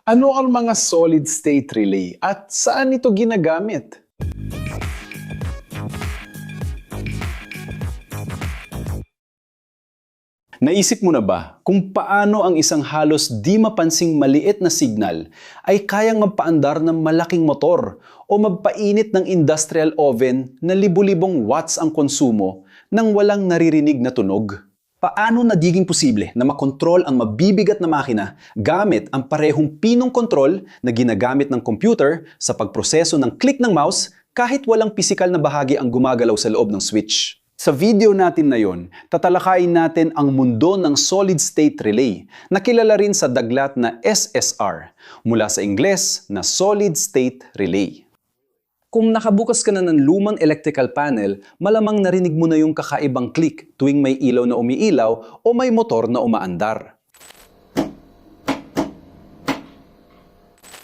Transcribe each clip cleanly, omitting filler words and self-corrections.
Ano ang mga solid-state relay at saan ito ginagamit? Naisip mo na ba kung paano ang isang halos di mapansing maliit na signal ay kayang magpaandar ng malaking motor o magpainit ng industrial oven na libu-libong watts ang konsumo nang walang naririnig na tunog? Paano nagiging posible na makontrol ang mabibigat na makina gamit ang parehong pinong kontrol na ginagamit ng computer sa pagproseso ng click ng mouse kahit walang pisikal na bahagi ang gumagalaw sa loob ng switch? Sa video natin na yon, tatalakayin natin ang mundo ng solid-state relay na kilala rin sa daglat na SSR, mula sa Ingles na solid-state relay. Kung nakabukas ka na ng lumang electrical panel, malamang narinig mo na yung kakaibang click tuwing may ilaw na umiilaw o may motor na umaandar.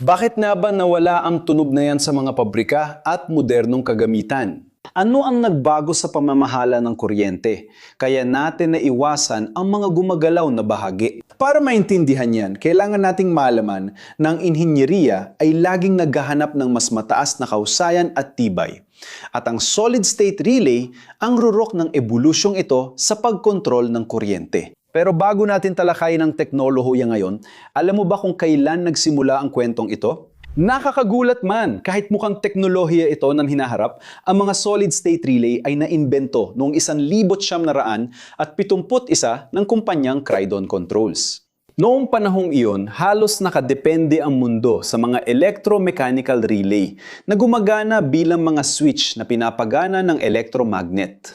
Bakit nga ba nawala ang tunog na yan sa mga pabrika at modernong kagamitan? Ano ang nagbago sa pamamahala ng kuryente? Kaya natin naiwasan ang mga gumagalaw na bahagi. Para maintindihan yan, kailangan nating malaman na ang inhinyeriya ay laging naghahanap ng mas mataas na kahusayan at tibay. At ang solid-state relay ang rurok ng ebolusyong ito sa pagkontrol ng kuryente. Pero bago natin talakayin ang teknolohiya ngayon, alam mo ba kung kailan nagsimula ang kwentong ito? Nakakagulat man, kahit mukhang teknolohiya ito ng hinaharap, ang mga solid-state relay ay naimbento noong 1971 ng kumpanyang Crydon Controls. Noong panahong iyon, halos nakadepende ang mundo sa mga electromechanical relay na gumagana bilang mga switch na pinapagana ng electromagnet.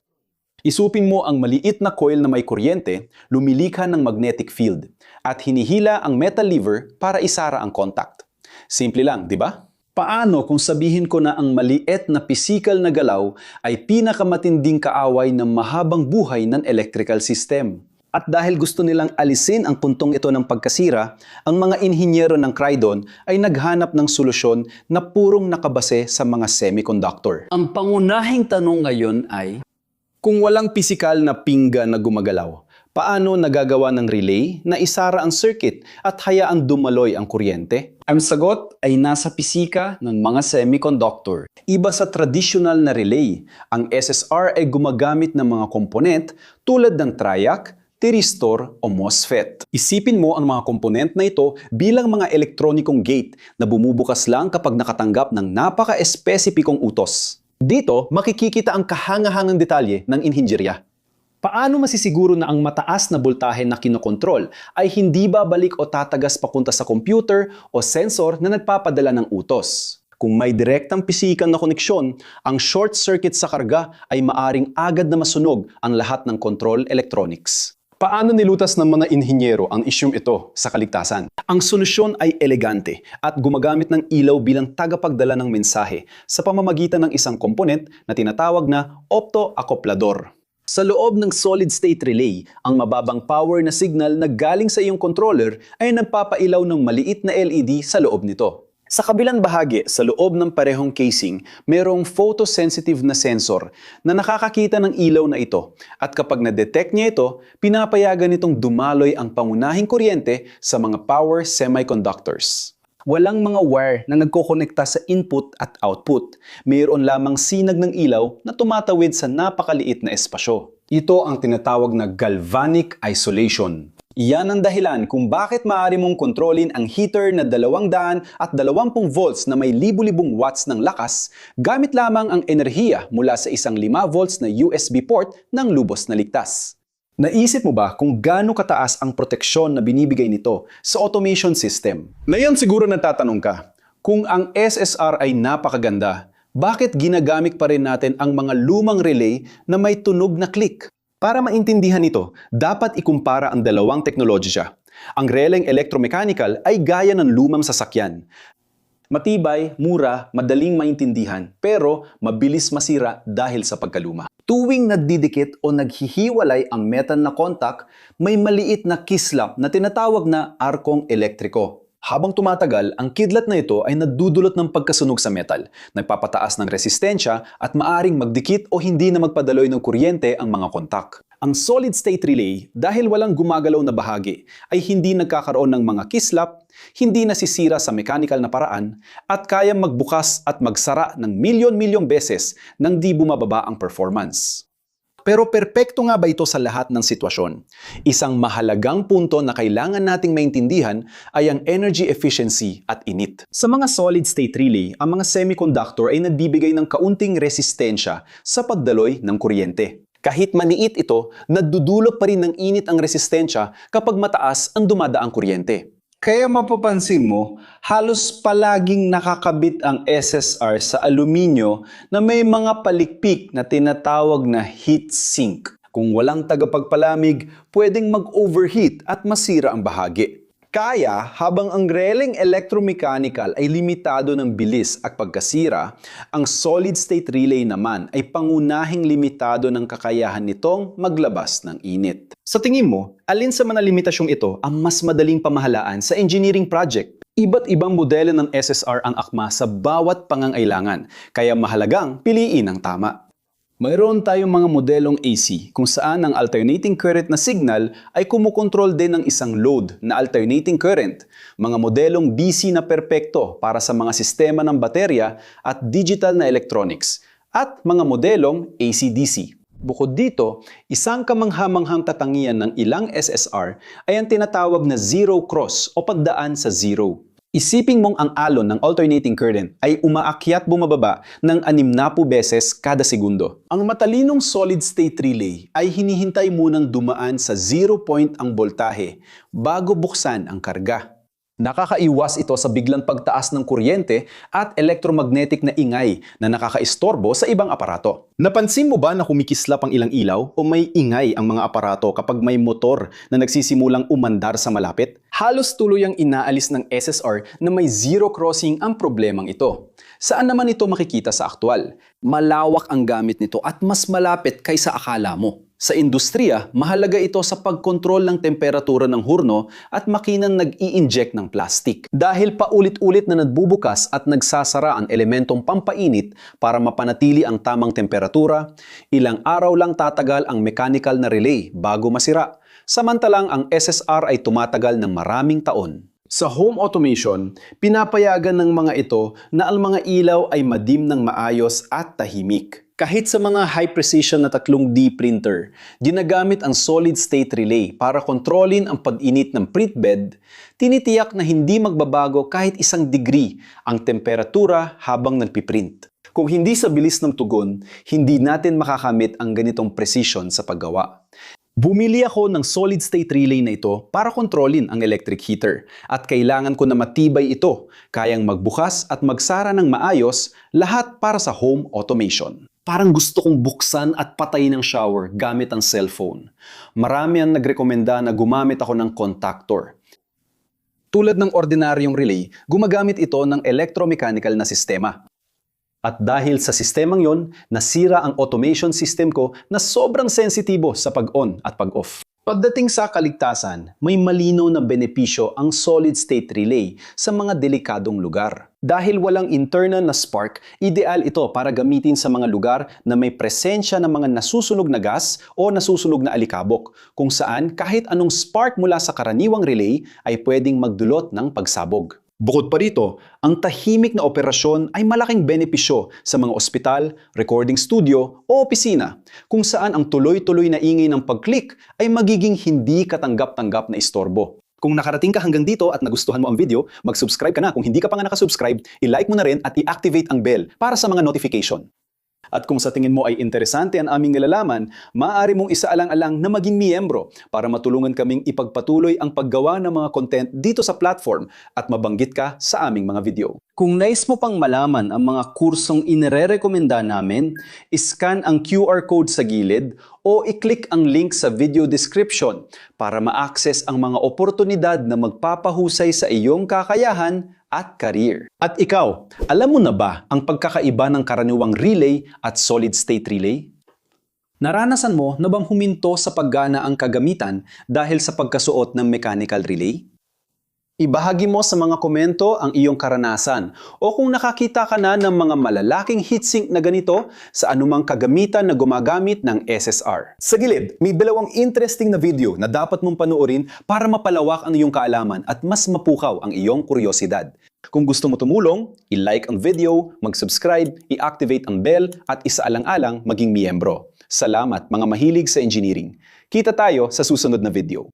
Isupin mo ang maliit na coil na may kuryente, lumilikha ng magnetic field, at hinihila ang metal lever para isara ang contact. Simple lang, di ba? Paano kung sabihin ko na ang maliit na pisikal na galaw ay pinakamatinding kaaway ng mahabang buhay ng electrical system? At dahil gusto nilang alisin ang puntong ito ng pagkasira, ang mga inhinyero ng Crydon ay naghanap ng solusyon na purong nakabase sa mga semiconductor. Ang pangunahing tanong ngayon ay, kung walang pisikal na pinggan na gumagalaw, paano nagagawa ng relay na isara ang circuit at hayaan dumaloy ang kuryente? Ang sagot ay nasa pisika ng mga semiconductor. Iba sa traditional na relay, ang SSR ay gumagamit ng mga komponent tulad ng triac, thyristor o MOSFET. Isipin mo ang mga komponent na ito bilang mga elektronikong gate na bumubukas lang kapag nakatanggap ng napaka-espesipikong utos. Dito, makikikita ang kahangahangang detalye ng inhinjerya. Paano masisiguro na ang mataas na voltahe na kinokontrol ay hindi babalik o tatagas papunta sa computer o sensor na nagpapadala ng utos? Kung may direktang pisikal na koneksyon, ang short circuit sa karga ay maaring agad na masunog ang lahat ng control electronics. Paano nilutas ng mga inhinyero ang isyung ito sa kaligtasan? Ang solusyon ay elegante at gumagamit ng ilaw bilang tagapagdala ng mensahe sa pamamagitan ng isang komponent na tinatawag na optoakoplador. Sa loob ng solid-state relay, ang mababang power na signal na galing sa iyong controller ay nagpapailaw ng maliit na LED sa loob nito. Sa kabilang bahagi, sa loob ng parehong casing, mayroong photosensitive na sensor na nakakakita ng ilaw na ito. At kapag na-detect niya ito, pinapayagan nitong dumaloy ang pangunahing kuryente sa mga power semiconductors. Walang mga wire na nagkokonekta sa input at output. Mayroon lamang sinag ng ilaw na tumatawid sa napakaliit na espasyo. Ito ang tinatawag na galvanic isolation. Iyan ang dahilan kung bakit maaari mong kontrolin ang heater na 220 volts na may libu-libong watts ng lakas gamit lamang ang enerhiya mula sa isang 5 volts na USB port ng lubos na ligtas. Naisip mo ba kung gaano kataas ang proteksyon na binibigay nito sa automation system? Ngayon siguro natatanong ka, kung ang SSR ay napakaganda, bakit ginagamit pa rin natin ang mga lumang relay na may tunog na click? Para maintindihan ito, dapat ikumpara ang dalawang teknolohiya. Ang relayng electromechanical ay gaya ng lumang sasakyan. Matibay, mura, madaling maintindihan, pero mabilis masira dahil sa pagkaluma. Tuwing nagdidikit o naghihiwalay ang metal na contact, may maliit na kislap na tinatawag na arkong elektriko. Habang tumatagal, ang kidlat na ito ay nadudulot ng pagkasunog sa metal, nagpapataas ng resistensya at maaring magdikit o hindi na magpadaloy ng kuryente ang mga kontak. Ang solid-state relay, dahil walang gumagalaw na bahagi, ay hindi nagkakaroon ng mga kislap, hindi nasisira sa mechanical na paraan, at kayang magbukas at magsara ng milyon-milyong beses nang di bumababa ang performance. Pero perpekto nga ba ito sa lahat ng sitwasyon? Isang mahalagang punto na kailangan nating maintindihan ay ang energy efficiency at init. Sa mga solid-state relay, ang mga semiconductor ay nagbibigay ng kaunting resistensya sa pagdaloy ng kuryente. Kahit maniit ito, nadudulot pa rin ng init ang resistensya kapag mataas ang dumadaang kuryente. Kaya mapapansin mo, halos palaging nakakabit ang SSR sa aluminyo na may mga palikpik na tinatawag na heat sink. Kung walang tagapagpalamig, pwedeng mag-overheat at masira ang bahagi. Kaya, habang ang reling electromechanical ay limitado ng bilis at pagkasira, ang solid-state relay naman ay pangunahing limitado ng kakayahan nitong maglabas ng init. Sa tingin mo, alin sa mga limitasyong ito ang mas madaling pamahalaan sa engineering project? Iba't ibang modelo ng SSR ang akma sa bawat pangangailangan, kaya mahalagang piliin ang tama. Mayroon tayong mga modelong AC kung saan ang alternating current na signal ay kumukontrol din ng isang load na alternating current, mga modelong DC na perpekto para sa mga sistema ng baterya at digital na electronics, at mga modelong AC-DC. Bukod dito, isang kamanghamanghang katangian ng ilang SSR ay ang tinatawag na zero cross o pagdaan sa zero. Isiping mong ang alon ng alternating current ay umaakyat bumababa ng 60 beses kada segundo. Ang matalinong solid-state relay ay hinihintay munang dumaan sa 0 point ang boltahe bago buksan ang karga. Nakakaiwas ito sa biglang pagtaas ng kuryente at electromagnetic na ingay na nakakaistorbo sa ibang aparato. Napansin mo ba na kumikislap ang ilang ilaw o may ingay ang mga aparato kapag may motor na nagsisimulang umandar sa malapit? Halos tuluyang inaalis ng SSR na may zero crossing ang problemang ito. Saan naman ito makikita sa aktwal? Malawak ang gamit nito at mas malapit kaysa akala mo. Sa industriya, mahalaga ito sa pagkontrol ng temperatura ng hurno at makinang nag-i-inject ng plastik. Dahil paulit-ulit na nagbubukas at nagsasara ang elementong pampainit para mapanatili ang tamang temperatura, ilang araw lang tatagal ang mechanical na relay bago masira. Samantalang ang SSR ay tumatagal ng maraming taon. Sa home automation, pinapayagan ng mga ito na ang mga ilaw ay madim ng maayos at tahimik. Kahit sa mga high-precision na 3D printer, ginagamit ang solid-state relay para kontrolin ang pag-init ng print bed, tinitiyak na hindi magbabago kahit 1 degree ang temperatura habang nagpiprint. Kung hindi sa bilis ng tugon, hindi natin makakamit ang ganitong precision sa paggawa. Bumili ako ng solid-state relay na ito para kontrolin ang electric heater at kailangan ko na matibay ito, kayang magbukas at magsara ng maayos, lahat para sa home automation. Parang gusto kong buksan at patayin ang shower gamit ang cellphone. Marami ang nagrekomenda na gumamit ako ng contactor. Tulad ng ordinaryong relay, gumagamit ito ng electromechanical na sistema. At dahil sa sistemang yon, nasira ang automation system ko na sobrang sensitibo sa pag-on at pag-off. Pagdating sa kaligtasan, may malinaw na benepisyo ang solid-state relay sa mga delikadong lugar. Dahil walang internal na spark, ideal ito para gamitin sa mga lugar na may presensya ng mga nasusunog na gas o nasusunog na alikabok, kung saan kahit anong spark mula sa karaniwang relay ay pwedeng magdulot ng pagsabog. Bukod pa rito, ang tahimik na operasyon ay malaking benepisyo sa mga ospital, recording studio o opisina, kung saan ang tuloy-tuloy na ingay ng pag-click ay magiging hindi katanggap-tanggap na istorbo. Kung nakarating ka hanggang dito at nagustuhan mo ang video, mag-subscribe ka na. Kung hindi ka pa nga nakasubscribe, i-like mo na rin at i-activate ang bell para sa mga notification. At kung sa tingin mo ay interesante ang aming nilalaman, maaari mong isaalang-alang na maging miyembro para matulungan kaming ipagpatuloy ang paggawa ng mga content dito sa platform at mabanggit ka sa aming mga video. Kung nais mo pang malaman ang mga kursong inirerekomenda namin, iscan ang QR code sa gilid o i-click ang link sa video description para ma-access ang mga oportunidad na magpapahusay sa iyong kakayahan at career. At ikaw, alam mo na ba ang pagkakaiba ng karaniwang relay at solid-state relay? Naranasan mo na bang huminto sa paggana ang kagamitan dahil sa pagkasuot ng mechanical relay? Ibahagi mo sa mga komento ang iyong karanasan o kung nakakita ka na ng mga malalaking heatsink na ganito sa anumang kagamitan na gumagamit ng SSR. Sa gilid, may dalawang interesting na video na dapat mong panoorin para mapalawak ang iyong kaalaman at mas mapukaw ang iyong kuryosidad. Kung gusto mo tumulong, i-like ang video, mag-subscribe, i-activate ang bell at isaalang-alang maging miyembro. Salamat mga mahilig sa engineering. Kita tayo sa susunod na video.